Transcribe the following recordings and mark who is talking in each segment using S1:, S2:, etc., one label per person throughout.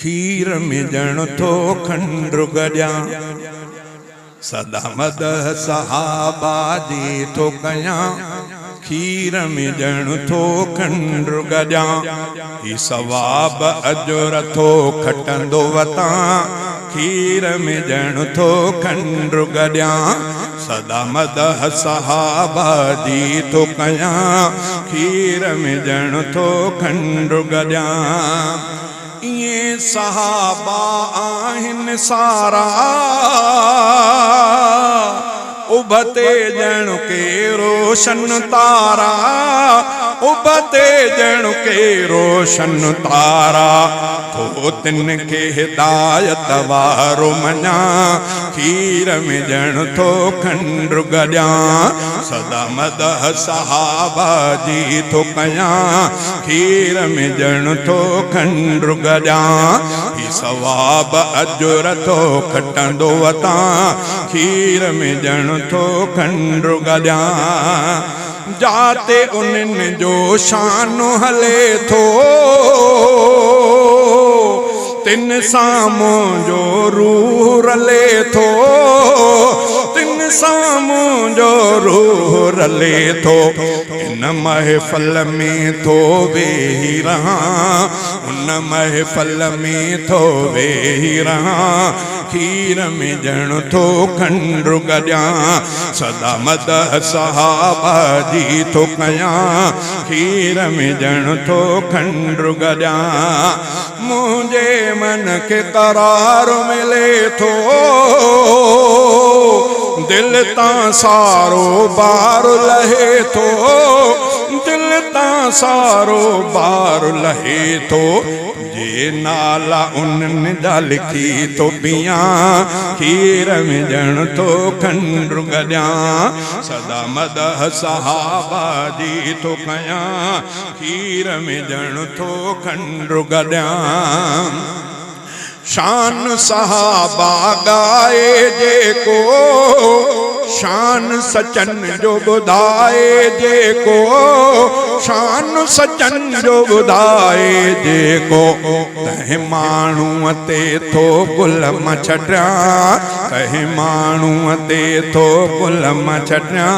S1: खीर मिजण थो खंडु गॾियां सदा मदह सहाबा जी थो कयां खीर मिजण थो खंडु गॾियां ही सवाब अजुर थो खटंदो वतां खीर मिजण थो खंडु गॾियां सदा मदह सहाबा जी थो कयां खीर मिजण थो खंडु गॾियां ये सहाबा आहिन सारा उभते जण के रोशन तारा उभते जण के रोशन तारा तो तिन के हिदायत वारो मना खीर मिजण थो खंडु गॾियां सदा मदह सहाबा जी थो कयां खीर मिजण थो खंडु गॾियां ही सवाब अजुर थो खटंदो वतां खीर मिजण थो खंडु गॾियां जाते उन्हनि जो शान हले थो तिन साम्हूं जो रूह रले थो तिन साम्हूं जो रूह रले थो इन महफ़िल में थो वेही रहां उन महफ़िल में थो वेही रहां खीर मिजण थो खंडु गॾियां सदा मदह सहाबा जी थो कयां खीर मिजण थो खंडु गॾियां मुंहिंजे मन के करार मिले थो दिल तां सारो बार लहे थो दिल तां सारो बार लहे थो जे नाला उन्हनि जा लिखी थो पियां खीर मिजण थो खंडु गॾियां सदा मदह सहाबा जी थो कयां खीर मिजण थो खंडु गॾियां शान सहाबा गाए जेको शान सचन जो ॿुधाए जेको शान सचन जो ॿुधाए जेको कंहिं माण्हूअ ते थो गुलम छॾियां कंहिं माण्हूअ ते थो गुलम छॾियां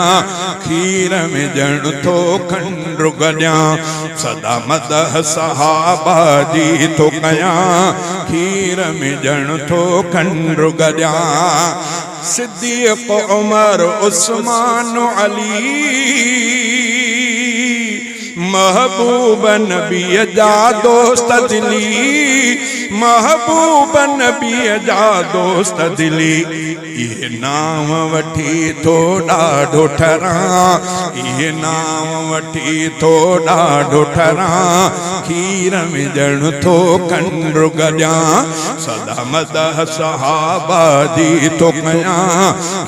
S1: खीर मिजण थो खंडु गॾियां सदा मदह सहाबा जी थो कयां खीर मिजण थो खंडु गॾियां सिद्दीक़ उमर उस्मान अली महबूब नबी जा दोस्त दिली महबूब नबी जा दोस्त दिली ये नाम वठी थो ॾाढो ठरां ये नाम वठी थो ॾाढो ठरां खीर मिजण थो खंडु गॾियां सदा मदह सहाबा जी थो कयां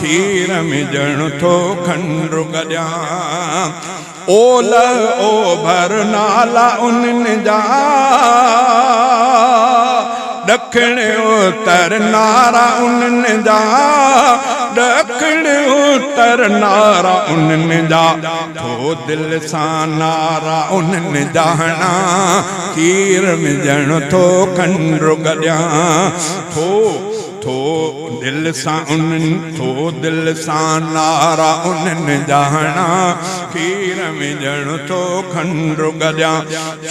S1: खीर मिजण थो खंडु गॾियां ओल ओभर नाला उन्हनि जा ॾखिण उत्तर नारा उन्हनि जा ॾखिण उत्तर नारा उन्हनि जा थो दिल सां नारा उन्हनि जा हणां खीर मिजण थो खंडु गॾियां थो थो दिल सां उन्हनि थो दिल सां नारा उन्हनि जा हणां खीर मिजण थो खंडु गॾियां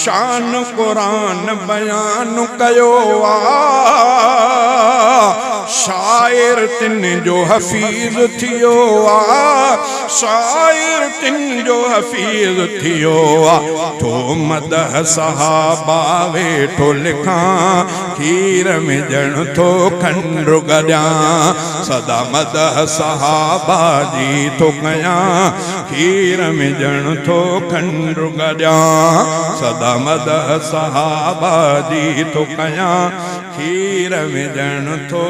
S1: शान क़ुरान बयान कयो शाइर तिन जो हफ़ीज़ थियो शाइर तिन जो हफ़ीज़ थियो थो मदह सहाबा वेठो लिखां खीर मिजण थो खंडु गॾियां सदा मदह सहाबा जी थो कयां खीर मिजण थो खंडु गॾियां सदा मदह सहाबा जी थो कयां खीर मिजण थो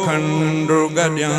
S1: खंडु गॾियां।